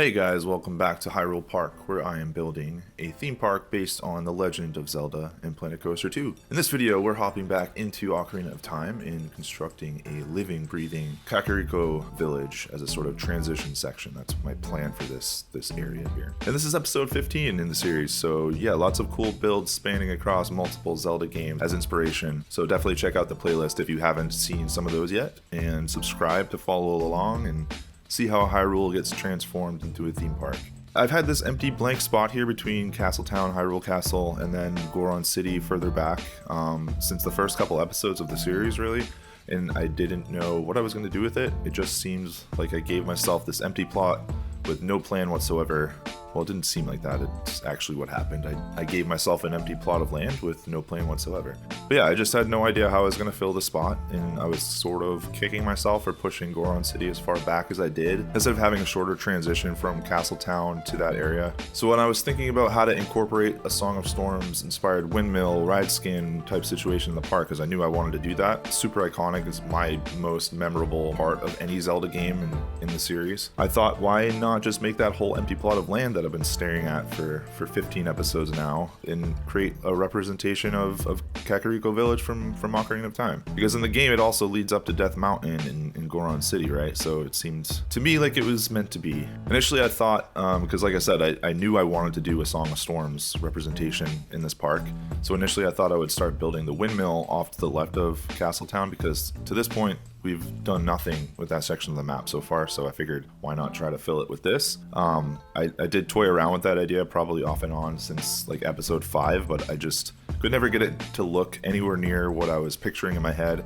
Hey guys, welcome back to Hyrule Park, where I am building a theme park based on The Legend of Zelda and Planet Coaster 2. In this video, we're hopping back into Ocarina of Time and constructing a living, breathing Kakariko Village as a sort of transition section. That's my plan for this area here. And this is episode 15 in the series, so yeah, lots of cool builds spanning across multiple Zelda games as inspiration. So definitely check out the playlist if you haven't seen some of those yet, and subscribe to follow along and see how Hyrule gets transformed into a theme park. I've had this empty blank spot here between Castletown, Hyrule Castle, and then Goron City further back since the first couple episodes of the series, really. And I didn't know what I was going to do with it. It just seems like I gave myself this empty plot with no plan whatsoever. Well, it didn't seem like that. It's actually what happened. I gave myself an empty plot of land with no plan whatsoever. But yeah, I just had no idea how I was going to fill the spot, and I was sort of kicking myself for pushing Goron City as far back as I did, instead of having a shorter transition from Castletown to that area. So when I was thinking about how to incorporate a Song of Storms inspired windmill, ride skin type situation in the park, because I knew I wanted to do that. Super iconic is my most memorable part of any Zelda game in the series. I thought, why not just make that whole empty plot of land that I've been staring at for 15 episodes now and create a representation of Kakariko Village from Ocarina of Time. Because in the game it also leads up to Death Mountain in Goron City, right? So it seemed to me like it was meant to be. Initially I thought, because like I said, I knew I wanted to do a Song of Storms representation in this park. So initially I thought I would start building the windmill off to the left of Castletown, because to this point we've done nothing with that section of the map so far, so I figured why not try to fill it with this. I did toy around with that idea probably off and on since like episode 5, but I just could never get it to look anywhere near what I was picturing in my head.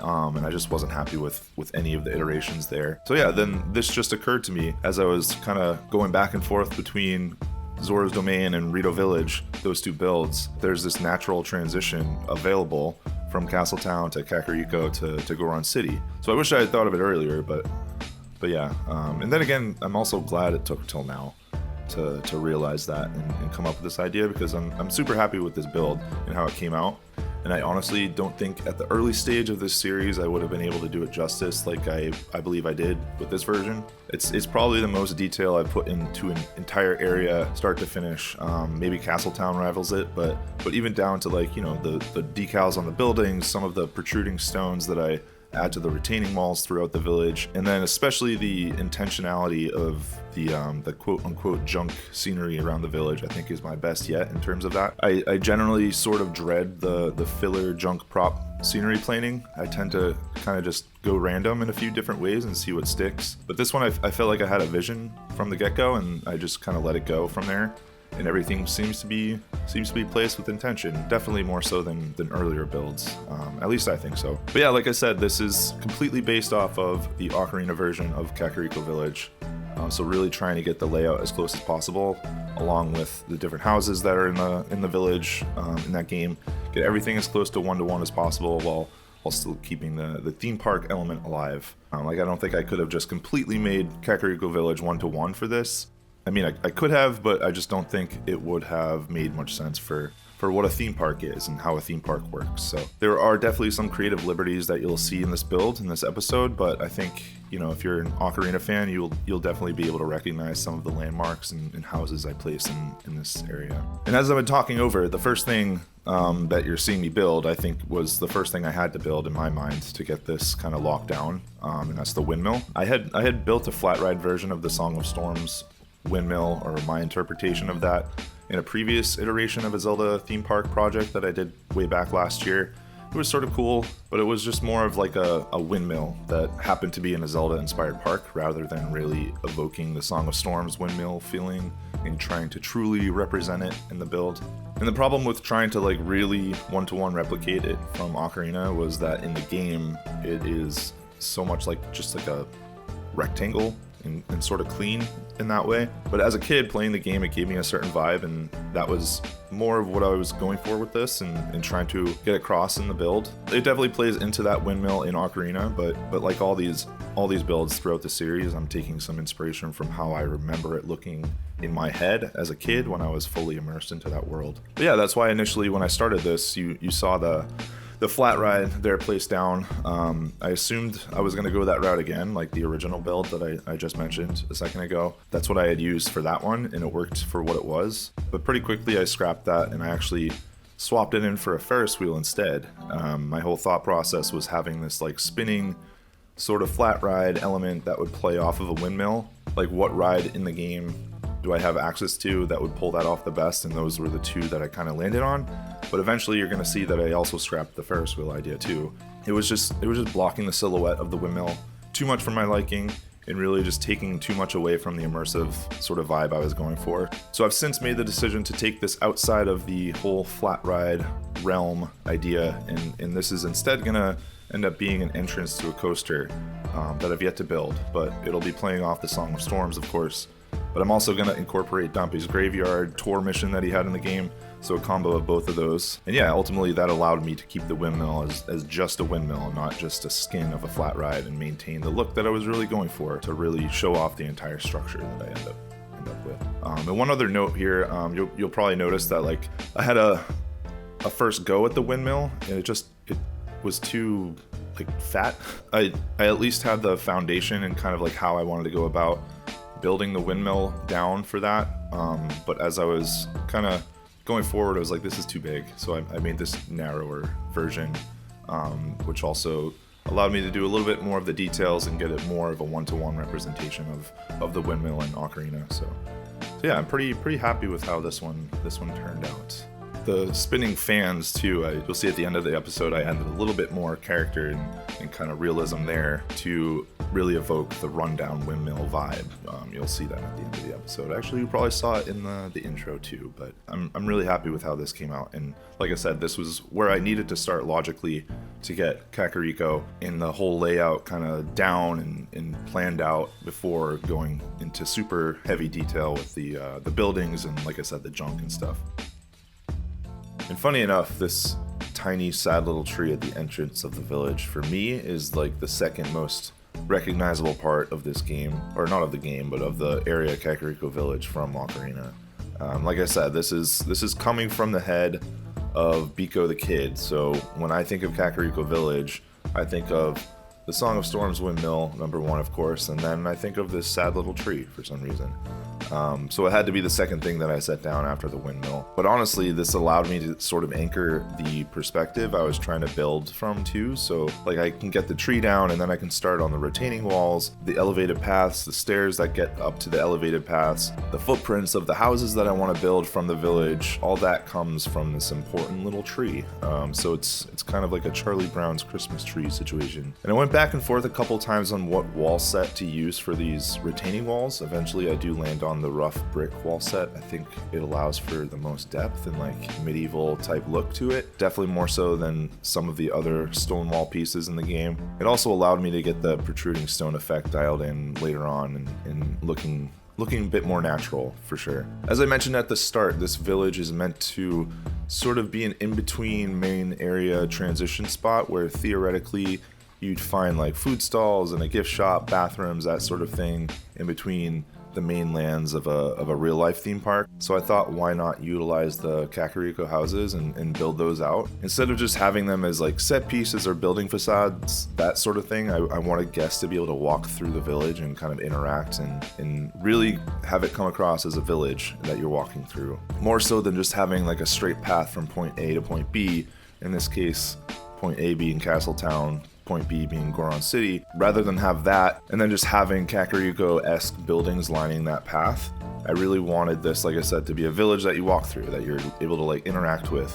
And I just wasn't happy with any of the iterations there. So yeah, then this just occurred to me as I was kind of going back and forth between Zora's Domain and Rito Village, those two builds. There's this natural transition available from Castletown to Kakariko to Goron City. So I wish I had thought of it earlier, but yeah. And then again, I'm also glad it took till now to realize that and come up with this idea, because I'm super happy with this build and how it came out. And I honestly don't think at the early stage of this series I would have been able to do it justice like I believe I did with this version. It's probably the most detail I've put into an entire area start to finish. Maybe Castletown rivals it, but even down to like, you know, the decals on the buildings, some of the protruding stones that I add to the retaining walls throughout the village, and then especially the intentionality of the quote-unquote junk scenery around the village, I think is my best yet in terms of that. I generally sort of dread the filler junk prop scenery planing. I tend to kind of just go random in a few different ways and see what sticks. But this one I felt like I had a vision from the get-go, and I just kind of let it go from there. And everything seems to be placed with intention, definitely more so than earlier builds. At least I think so. But yeah, like I said, this is completely based off of the Ocarina version of Kakariko Village. So really trying to get the layout as close as possible, along with the different houses that are in the village in that game. Get everything as close to one-to-one as possible while still keeping the theme park element alive. Like I don't think I could have just completely made Kakariko Village one-to-one for this. I mean, I could have, but I just don't think it would have made much sense for what a theme park is and how a theme park works. So there are definitely some creative liberties that you'll see in this build, in this episode, but I think, you know, if you're an Ocarina fan, you'll definitely be able to recognize some of the landmarks and houses I place in this area. And as I've been talking over, the first thing that you're seeing me build, I think was the first thing I had to build in my mind to get this kind of locked down, and that's the windmill. I had built a flat ride version of the Song of Storms windmill, or my interpretation of that, in a previous iteration of a Zelda theme park project that I did way back last year. It was sort of cool, but it was just more of like a windmill that happened to be in a Zelda-inspired park, rather than really evoking the Song of Storms windmill feeling and trying to truly represent it in the build. And the problem with trying to like really one-to-one replicate it from Ocarina was that in the game it is so much like just like a rectangle and sort of clean in that way. But as a kid playing the game, it gave me a certain vibe, and that was more of what I was going for with this and trying to get across in the build. It definitely plays into that windmill in Ocarina, but like all these builds throughout the series, I'm taking some inspiration from how I remember it looking in my head as a kid when I was fully immersed into that world. But yeah, that's why initially when I started this, you saw the the flat ride there placed down. I assumed I was going to go that route again, like the original build that I just mentioned a second ago. That's what I had used for that one, and it worked for what it was. But pretty quickly I scrapped that, and I actually swapped it in for a Ferris wheel instead. My whole thought process was having this like spinning sort of flat ride element that would play off of a windmill. Like, what ride in the game do I have access to that would pull that off the best? And those were the two that I kind of landed on. But eventually you're going to see that I also scrapped the Ferris wheel idea too. It was just blocking the silhouette of the windmill too much for my liking, and really just taking too much away from the immersive sort of vibe I was going for. So I've since made the decision to take this outside of the whole flat ride realm idea, and this is instead gonna end up being an entrance to a coaster that I've yet to build, but it'll be playing off the Song of Storms, of course. But I'm also gonna incorporate Dampe's graveyard tour mission that he had in the game, so a combo of both of those. And yeah, ultimately that allowed me to keep the windmill as just a windmill, not just a skin of a flat ride, and maintain the look that I was really going for, to really show off the entire structure that I end up with. And one other note here, you'll probably notice that like I had a first go at the windmill, and it was too like fat. I at least had the foundation and kind of like how I wanted to go about building the windmill down for that. But as I was kind of going forward, I was like, this is too big. So I made this narrower version, which also allowed me to do a little bit more of the details and get it more of a one-to-one representation of the windmill and Ocarina. So yeah, I'm pretty happy with how this one turned out. The spinning fans too, you'll see at the end of the episode I added a little bit more character and kind of realism there to really evoke the rundown windmill vibe. You'll see that at the end of the episode. Actually, you probably saw it in the intro too, but I'm really happy with how this came out. And like I said, this was where I needed to start logically to get Kakariko in the whole layout kind of down and planned out before going into super heavy detail with the buildings and, like I said, the junk and stuff. And funny enough, this tiny sad little tree at the entrance of the village for me is like the second most recognizable part of this game, or not of the game, but of the area Kakariko Village from Ocarina. Like I said, this is coming from the head of Biko the Kid. So when I think of Kakariko Village, I think of the Song of Storms windmill, number one, of course, and then I think of this sad little tree for some reason. So it had to be the second thing that I set down after the windmill. But honestly, this allowed me to sort of anchor the perspective I was trying to build from too. So like I can get the tree down, and then I can start on the retaining walls, the elevated paths, the stairs that get up to the elevated paths, the footprints of the houses that I want to build from the village. All that comes from this important little tree. So it's kind of like a Charlie Brown's Christmas tree situation. And I went back and forth a couple times on what wall set to use for these retaining walls. Eventually I do land on the rough brick wall set. I think it allows for the most depth and like medieval type look to it. Definitely more so than some of the other stone wall pieces in the game. It also allowed me to get the protruding stone effect dialed in later on and looking a bit more natural for sure. As I mentioned at the start, this village is meant to sort of be an in-between main area transition spot where theoretically you'd find like food stalls and a gift shop, bathrooms, that sort of thing in between the main lands of a real life theme park. So I thought, why not utilize the Kakariko houses and build those out instead of just having them as like set pieces or building facades, that sort of thing. I wanted guests to be able to walk through the village and kind of interact and really have it come across as a village that you're walking through, more so than just having like a straight path from point A to point B. In this case, point A being Castletown, point B being Goron City. Rather than have that and then just having Kakariko-esque buildings lining that path, I really wanted this, like I said, to be a village that you walk through, that you're able to like interact with.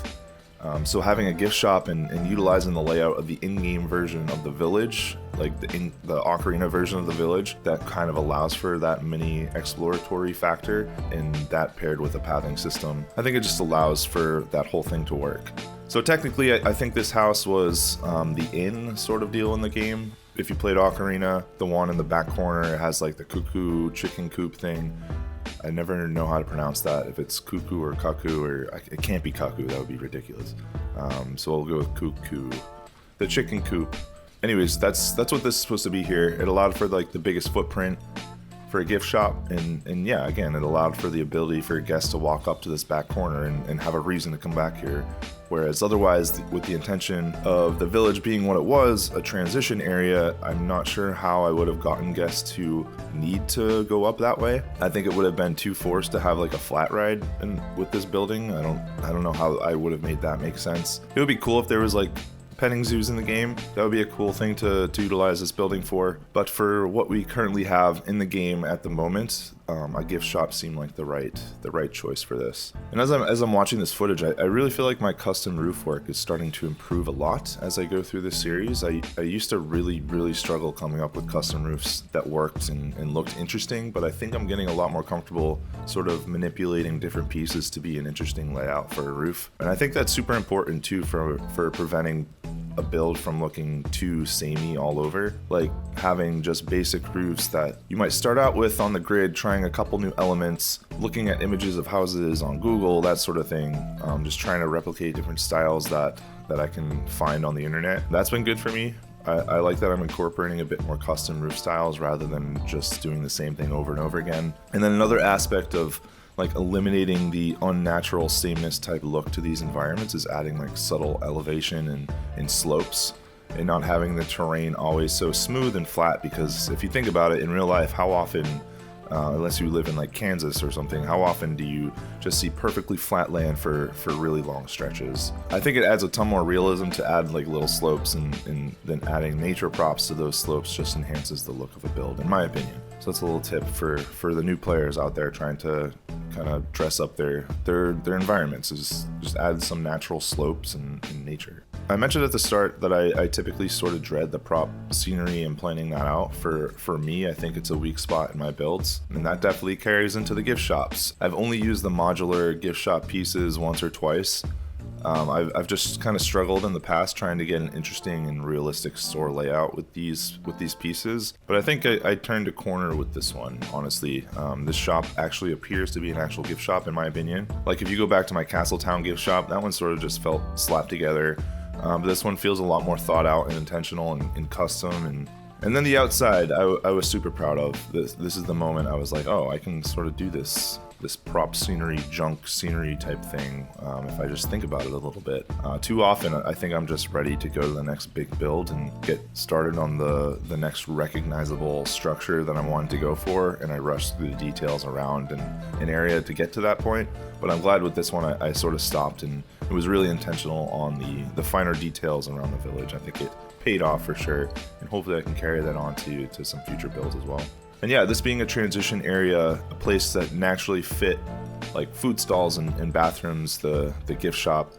So having a gift shop and utilizing the layout of the in-game version of the village, like the Ocarina version of the village, that kind of allows for that mini exploratory factor, and that paired with a pathing system, I think it just allows for that whole thing to work. So technically, I think this house was the inn sort of deal in the game. If you played Ocarina, the one in the back corner, it has like the Cuccoo chicken coop thing. I never know how to pronounce that, if it's Cuccoo or Cuccoo, or it can't be Cuccoo, that would be ridiculous. So I'll go with Cuccoo, the chicken coop. Anyways, that's what this is supposed to be here. It allowed for like the biggest footprint for a gift shop, and yeah, again, it allowed for the ability for guests to walk up to this back corner and have a reason to come back here. Whereas otherwise, with the intention of the village being what it was, a transition area, I'm not sure how I would have gotten guests to need to go up that way. I think it would have been too forced to have like a flat ride with this building. I don't know how I would have made that make sense. It would be cool if there was like petting zoos in the game. That would be a cool thing to utilize this building for. But for what we currently have in the game at the moment, a gift shop seemed like the right choice for this. And as I'm watching this footage, I really feel like my custom roof work is starting to improve a lot as I go through this series. I used to really struggle coming up with custom roofs that worked and looked interesting, but I think I'm getting a lot more comfortable sort of manipulating different pieces to be an interesting layout for a roof. And I think that's super important too for preventing a build from looking too samey all over. Like having just basic roofs that you might start out with on the grid, trying a couple new elements, looking at images of houses on Google, that sort of thing. Just trying to replicate different styles that I can find on the internet. That's been good for me. I like that I'm incorporating a bit more custom roof styles rather than just doing the same thing over and over again. And then another aspect of like eliminating the unnatural sameness type look to these environments is adding like subtle elevation and slopes, and not having the terrain always so smooth and flat. Because if you think about it, in real life, how often, unless you live in like Kansas or something, how often do you just see perfectly flat land for really long stretches? I think it adds a ton more realism to add like little slopes, and then adding nature props to those slopes just enhances the look of a build, in my opinion. So that's a little tip for the new players out there trying to kind of dress up their environments, is just add some natural slopes and nature. I mentioned at the start that I typically sort of dread the prop scenery and planning that out. For me, I think it's a weak spot in my builds, and that definitely carries into the gift shops. I've only used the modular gift shop pieces once or twice. I've just kind of struggled in the past trying to get an interesting and realistic store layout with these pieces, but I think I turned a corner with this one, honestly. This shop actually appears to be an actual gift shop, in my opinion. Like if you go back to my Castletown gift shop, that one sort of just felt slapped together, but this one feels a lot more thought out and intentional and custom. And then the outside, I was super proud of. This is the moment I was like, oh, I can sort of do this prop scenery, junk scenery type thing, if I just think about it a little bit. Too often, I think I'm just ready to go to the next big build and get started on the next recognizable structure that I'm wanting to go for, and I rush through the details around an area to get to that point. But I'm glad with this one I sort of stopped, and it was really intentional on the finer details around the village. I think it paid off for sure, and hopefully I can carry that on to some future builds as well. And yeah, this being a transition area, a place that naturally fit like food stalls and bathrooms, the gift shop,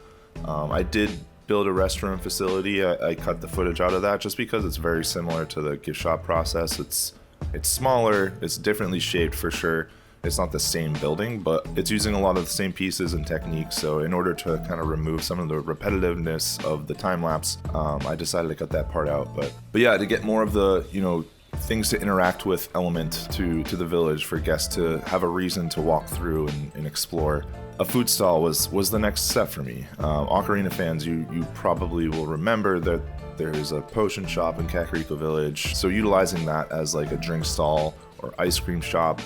I did build a restroom facility. I cut the footage out of that just because it's very similar to the gift shop process. It's smaller, it's differently shaped for sure. It's not the same building, but it's using a lot of the same pieces and techniques. So in order to kind of remove some of the repetitiveness of the time lapse, I decided to cut that part out. But yeah, to get more of the, things to interact with element to the village for guests to have a reason to walk through and explore. A food stall was the next step for me. Ocarina fans, you probably will remember that there's a potion shop in Kakariko Village, so utilizing that as like a drink stall or ice cream shop,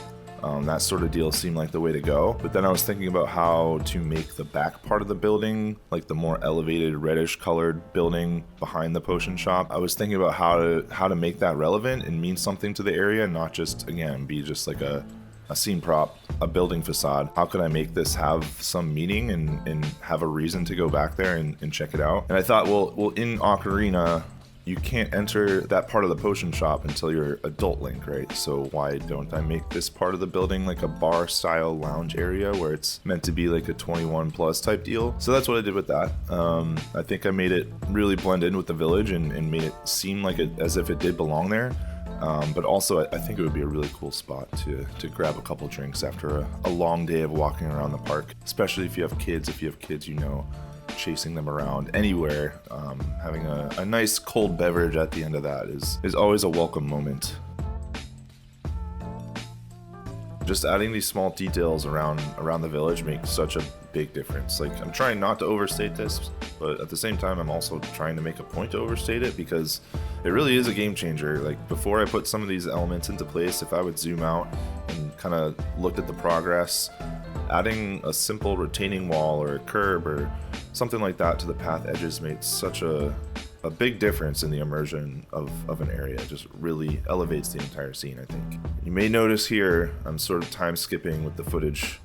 that sort of deal seemed like the way to go. But then I was thinking about how to make the back part of the building, like the more elevated reddish colored building behind the potion shop. I was thinking about how to make that relevant and mean something to the area, not just, again, be just like a scene prop, a building facade. How could I make this have some meaning and have a reason to go back there and check it out? And I thought, well, in Ocarina, you can't enter that part of the potion shop until you're adult Link, right? So why don't I make this part of the building like a bar style lounge area where it's meant to be like a 21 plus type deal? So that's what I did with that. I think I made it really blend in with the village and made it seem like as if it did belong there. But also I think it would be a really cool spot to grab a couple drinks after a long day of walking around the park, especially if you have kids. If you have kids, chasing them around anywhere, having a nice cold beverage at the end of that is always a welcome moment. Just adding these small details around the village makes such a big difference. Like, I'm trying not to overstate this, but at the same time I'm also trying to make a point to overstate it, because it really is a game changer. Like, before I put some of these elements into place, if I would zoom out and kind of looked at the progress, adding a simple retaining wall or a curb or something like that to the path edges made such a big difference in the immersion of an area. It just really elevates the entire scene, I think. You may notice here I'm sort of time skipping with the footage.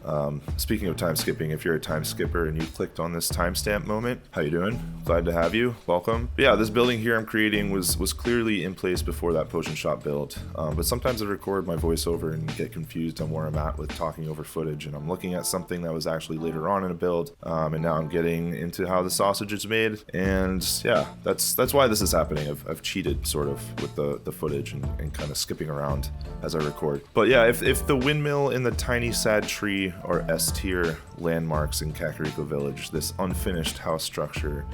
Speaking of time skipping, if you're a time skipper and you clicked on this timestamp moment, how you doing? Glad to have you. Welcome. But yeah, this building here I'm creating was clearly in place before that potion shop build. But sometimes I record my voiceover and get confused on where I'm at with talking over footage, and I'm looking at something that was actually later on in a build, and now I'm getting into how the sausage is made. And yeah, that's why this is happening. I've cheated sort of with the footage and kind of skipping around as I record. But yeah, if the windmill and the tiny sad tree are S tier landmarks in Kakariko Village, this unfinished house structure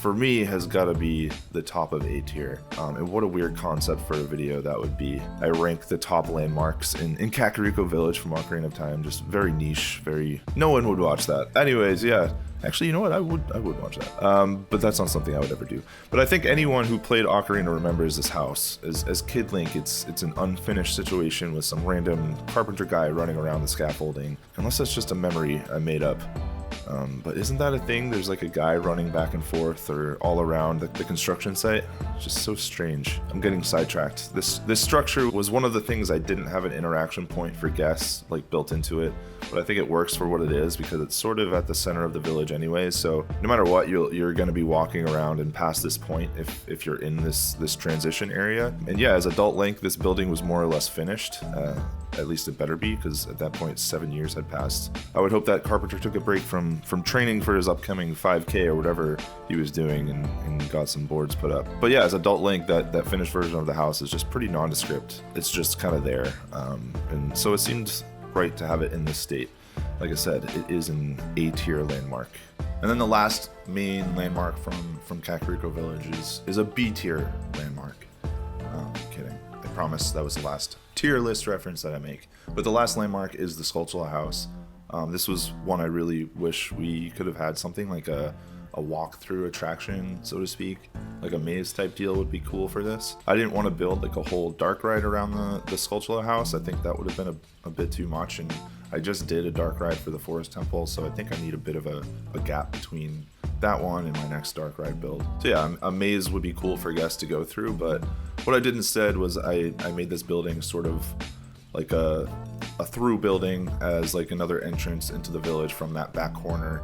for me has got to be the top of A tier. And what a weird concept for a video that would be. I rank the top landmarks in Kakariko Village from Ocarina of Time. Just very niche, no one would watch that. Anyways, yeah. Actually, you know what? I would watch that. But that's not something I would ever do. But I think anyone who played Ocarina remembers this house. As Kid Link, it's an unfinished situation with some random carpenter guy running around the scaffolding. Unless that's just a memory I made up. But isn't that a thing? There's like a guy running back and forth or all around the construction site. It's just so strange. I'm getting sidetracked. This structure was one of the things I didn't have an interaction point for guests like built into it, but I think it works for what it is because it's sort of at the center of the village anyways. So no matter what, you're going to be walking around and past this point if you're in this transition area. And yeah, as adult Link, this building was more or less finished. At least it better be, because at that point 7 years had passed. I would hope that Carpenter took a break from training for his upcoming 5K or whatever he was doing and got some boards put up. But yeah, as adult Link, that finished version of the house is just pretty nondescript. It's just kind of there. And so it seemed right to have it in this state. Like I said, it is an A tier landmark. And then the last main landmark from Kakariko Village is a B tier landmark. Kidding. I promise that was the last tier list reference that I make. But the last landmark is the Skulltula house. This was one I really wish we could have had something like a walkthrough attraction, so to speak. Like a maze type deal would be cool for this. I didn't want to build like a whole dark ride around the Skulltula house. I think that would have been a bit too much, and I just did a dark ride for the Forest Temple, so I think I need a bit of a gap between that one and my next dark ride build. So yeah, a maze would be cool for guests to go through, but what I did instead was I made this building sort of like a through building as like another entrance into the village from that back corner,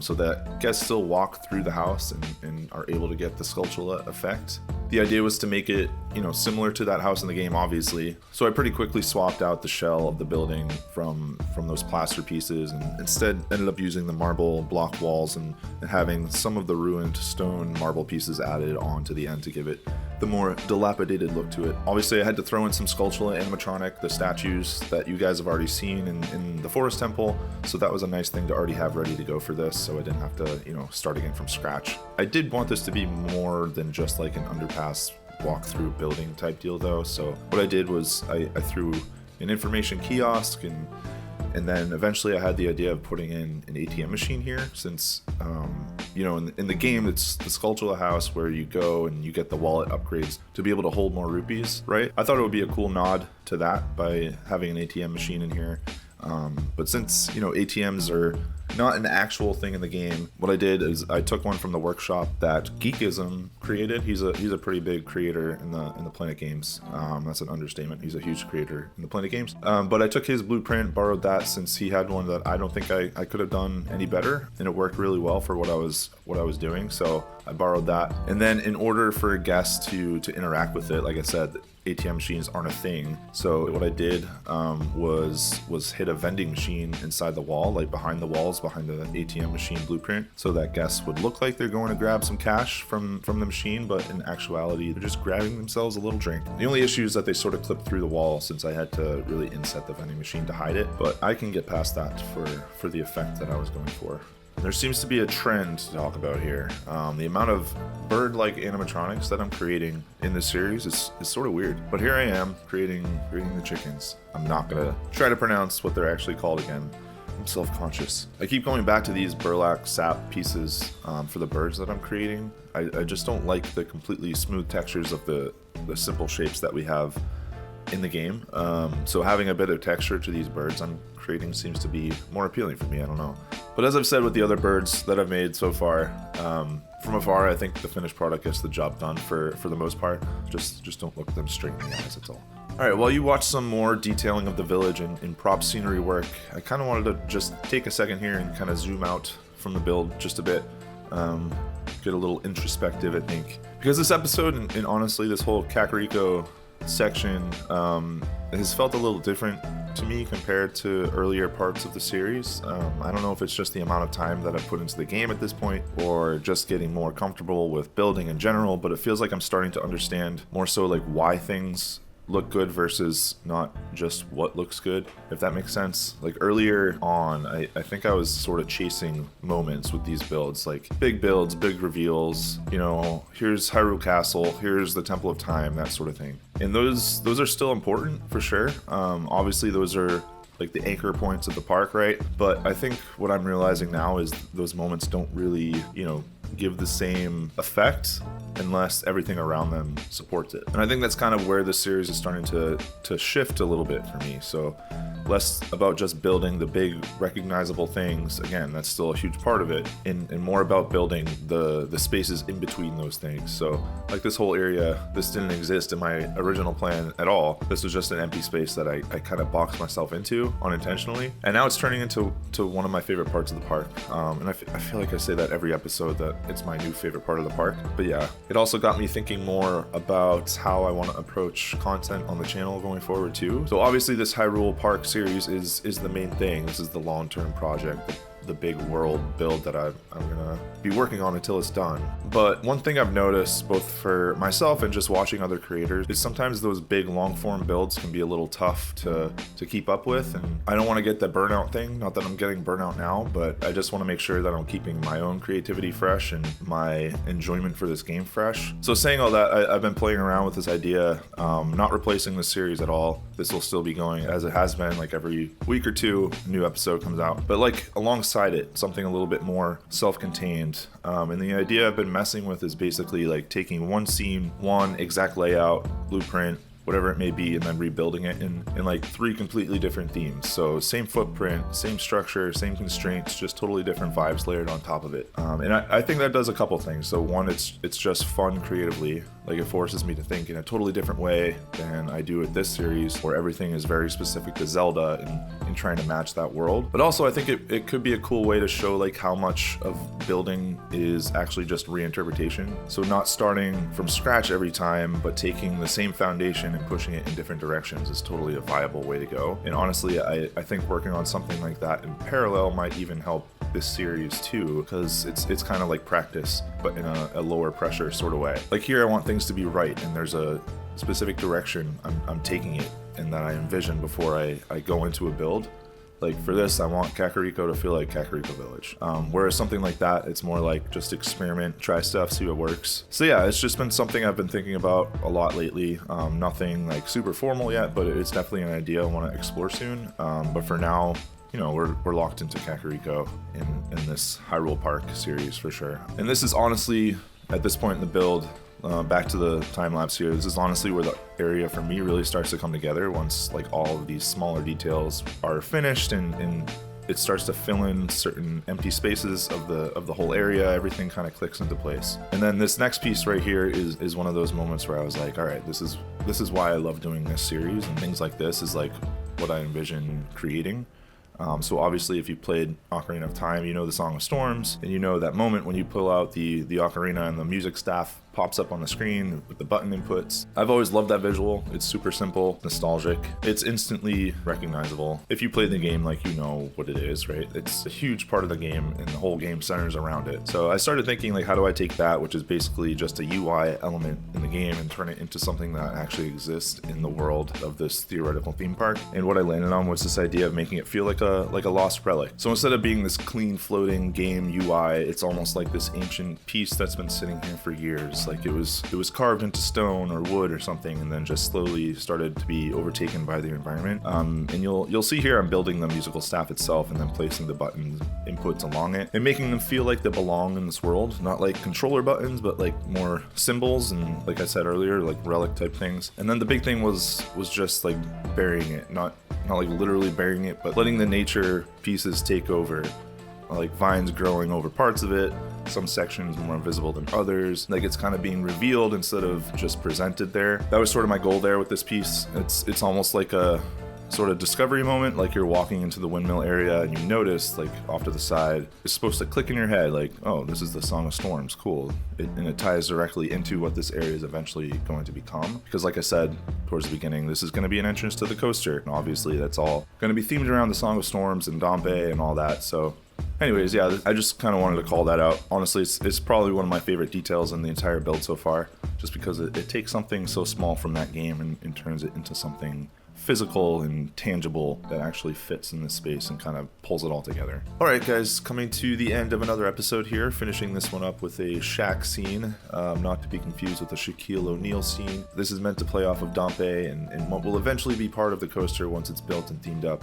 so that guests still walk through the house and are able to get the Skulltula effect. The idea was to make it, similar to that house in the game, obviously. So I pretty quickly swapped out the shell of the building from those plaster pieces, and instead ended up using the marble block walls and having some of the ruined stone marble pieces added onto the end to give it the more dilapidated look to it. Obviously, I had to throw in some Skulltula animatronic, the statues that you guys have already seen in the Forest Temple, so that was a nice thing to already have ready to go for this, so I didn't have to, start again from scratch. I did want this to be more than just like an underpass walk-through building type deal though, so what I did was I threw an information kiosk and then eventually I had the idea of putting in an ATM machine here, since, in the game, it's the Skulltula house where you go and you get the wallet upgrades to be able to hold more rupees, right? I thought it would be a cool nod to that by having an ATM machine in here. But since, ATMs are not an actual thing in the game, what I did is I took one from the workshop that Geekism created. He's a pretty big creator in the Planet games. That's an understatement. He's a huge creator in the Planet games. But I took his blueprint, borrowed that since he had one that I don't think I could have done any better, and it worked really well for what I was doing. So I borrowed that. And then in order for guests to interact with it, like I said, ATM machines aren't a thing. So what I did was hit a vending machine inside the wall, like behind the walls, behind the ATM machine blueprint, so that guests would look like they're going to grab some cash from the machine, but in actuality, they're just grabbing themselves a little drink. The only issue is that they sort of clipped through the wall since I had to really inset the vending machine to hide it, but I can get past that for the effect that I was going for. There seems to be a trend to talk about here. The amount of bird-like animatronics that I'm creating in this series is sort of weird. But here I am creating the chickens. I'm not gonna try to pronounce what they're actually called again. I'm self-conscious. I keep going back to these burlap sap pieces for the birds that I'm creating. I just don't like the completely smooth textures of the simple shapes that we have in the game. So having a bit of texture to these birds I'm creating seems to be more appealing for me. I don't know. But as I've said with the other birds that I've made so far, from afar I think the finished product gets the job done for the most part. Just don't look them straight in the eyes, that's all. Alright, while you watch some more detailing of the village in prop scenery work, I kind of wanted to just take a second here and kind of zoom out from the build just a bit. Get a little introspective, I think. Because this episode, and honestly this whole Kakariko section has felt a little different to me compared to earlier parts of the series. I don't know if it's just the amount of time that I've put into the game at this point, or just getting more comfortable with building in general, but it feels like I'm starting to understand more so like why things look good versus not just what looks good, if that makes sense. Like earlier on, I think I was sort of chasing moments with these builds, like big builds, big reveals, you know, here's Hyrule Castle, here's the Temple of Time, that sort of thing. And those are still important for sure. Obviously those are like the anchor points of the park, right? But I think what I'm realizing now is those moments don't really, you know, give the same effect unless everything around them supports it. And I think that's kind of where this series is starting to shift a little bit for me. So less about just building the big recognizable things, again, that's still a huge part of it, and more about building the spaces in between those things. So like this whole area, this didn't exist in my original plan at all. This was just an empty space that I kind of boxed myself into unintentionally, and now it's turning into one of my favorite parts of the park. And I feel like I say that every episode, that it's my new favorite part of the park. But yeah, it also got me thinking more about how I want to approach content on the channel going forward too. So obviously this Hyrule Park series is the main thing. This is the long-term project, the big world build that I'm gonna be working on until it's done. But one thing I've noticed, both for myself and just watching other creators, is sometimes those big long-form builds can be a little tough to keep up with. And I don't want to get the burnout thing, not that I'm getting burnout now, but I just want to make sure that I'm keeping my own creativity fresh and my enjoyment for this game fresh. So saying all that, I've been playing around with this idea, not replacing the series at all. This will still be going as it has been, like every week or two a new episode comes out, but like alongside it, something a little bit more self-contained. And the idea I've been messing with is basically like taking one scene, one exact layout, blueprint, whatever it may be, and then rebuilding it in like 3 completely different themes. So same footprint, same structure, same constraints, just totally different vibes layered on top of it. And I think that does a couple things. So one, it's just fun creatively. Like it forces me to think in a totally different way than I do with this series, where everything is very specific to Zelda and trying to match that world. But also I think it could be a cool way to show like how much of building is actually just reinterpretation. So not starting from scratch every time, but taking the same foundation and pushing it in different directions is totally a viable way to go. And honestly, I think working on something like that in parallel might even help this series too, because it's kind of like practice, but in a lower pressure sort of way. Like here I want things to be right, and there's a specific direction I'm taking it and that I envision before I go into a build. Like for this, I want Kakariko to feel like Kakariko Village. Whereas something like that, it's more like just experiment, try stuff, see what works. So yeah, it's just been something I've been thinking about a lot lately. Nothing like super formal yet, but it's definitely an idea I want to explore soon. But for now, you know, we're locked into Kakariko in this Hyrule Park series for sure. And this is honestly, at this point in the build, back to the time lapse here, this is honestly where the area for me really starts to come together once like all of these smaller details are finished and it starts to fill in certain empty spaces of the whole area. Everything kind of clicks into place. And then this next piece right here is one of those moments where I was like, all right, this is why I love doing this series, and things like this is like what I envision creating. So obviously if you played Ocarina of Time, you know the Song of Storms, and you know that moment when you pull out the ocarina and the music staff pops up on the screen with the button inputs. I've always loved that visual. It's super simple, nostalgic. It's instantly recognizable. If you play the game, like, you know what it is, right? It's a huge part of the game and the whole game centers around it. So I started thinking, like, how do I take that, which is basically just a UI element in the game, and turn it into something that actually exists in the world of this theoretical theme park? And what I landed on was this idea of making it feel like a lost relic. So instead of being this clean floating game UI, it's almost like this ancient piece that's been sitting here for years. Like it was carved into stone or wood or something, and then just slowly started to be overtaken by the environment. And you'll see here I'm building the musical staff itself and then placing the button inputs along it and making them feel like they belong in this world, not like controller buttons, but like more symbols and, like I said earlier, like relic type things. And then the big thing was just like burying it, not like literally burying it, but letting the nature pieces take over, like vines growing over parts of it, some sections more visible than others, like it's kind of being revealed instead of just presented there. That was sort of my goal there with this piece. It's almost like a sort of discovery moment, like you're walking into the Windmill area and you notice, like off to the side, it's supposed to click in your head, like, oh, this is the Song of Storms, cool. And it ties directly into what this area is eventually going to become. Because like I said towards the beginning, this is going to be an entrance to the coaster, and obviously that's all going to be themed around the Song of Storms and Dampe and all that. So anyways, yeah, I just kind of wanted to call that out. Honestly, it's probably one of my favorite details in the entire build so far, just because it takes something so small from that game and turns it into something physical and tangible that actually fits in this space and kind of pulls it all together. Alright guys, coming to the end of another episode here, finishing this one up with a shack scene, not to be confused with the Shaquille O'Neal scene. This is meant to play off of Dampe and what will eventually be part of the coaster once it's built and themed up.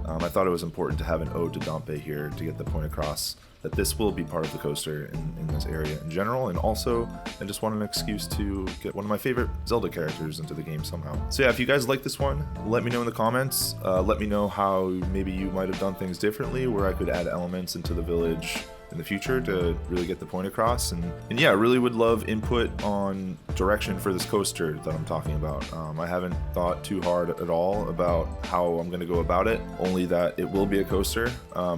I thought it was important to have an ode to Dampe here to get the point across that this will be part of the coaster in this area in general, and also I just wanted an excuse to get one of my favorite Zelda characters into the game somehow. So yeah, if you guys like this one, let me know in the comments. Let me know how maybe you might have done things differently, where I could add elements into the village in the future to really get the point across. And yeah, I really would love input on direction for this coaster that I'm talking about. I haven't thought too hard at all about how I'm going to go about it, only that it will be a coaster.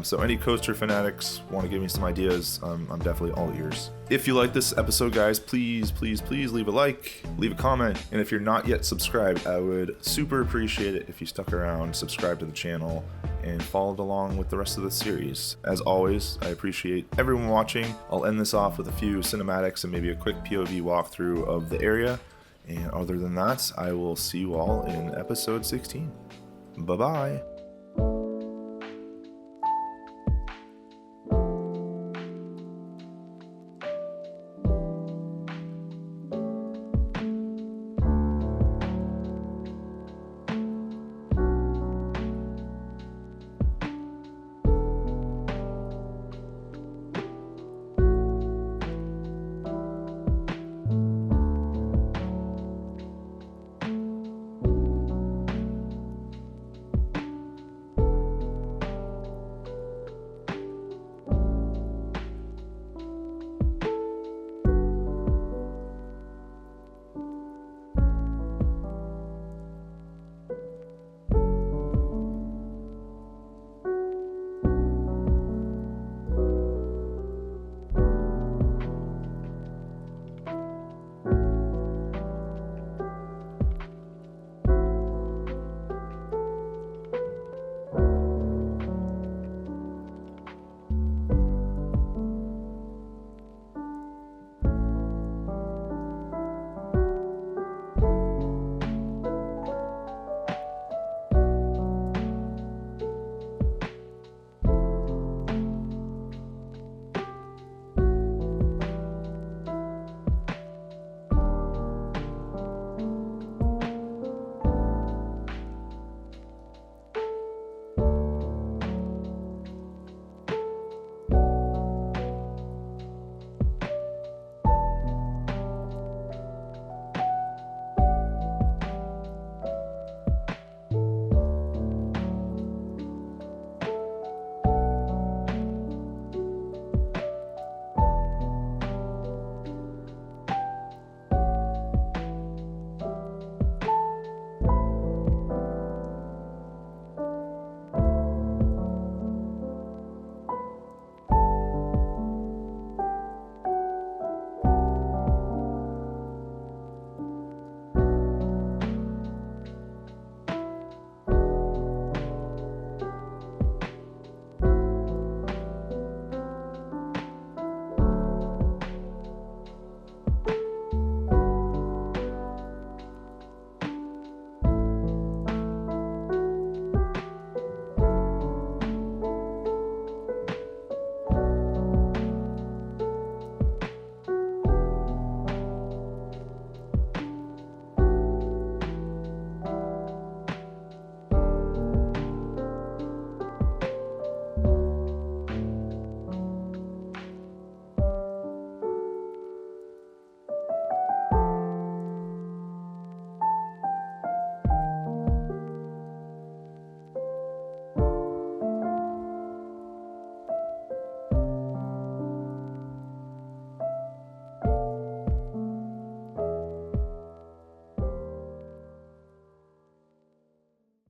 So any coaster fanatics want to give me some ideas, I'm definitely all ears. If you like this episode, guys, please leave a like, leave a comment, and if you're not yet subscribed, I would super appreciate it if you stuck around, subscribed to the channel, and followed along with the rest of the series. As always, I appreciate everyone watching. I'll end this off with a few cinematics and maybe a quick POV walkthrough of the area, and other than that, I will see you all in episode 16. Bye-bye.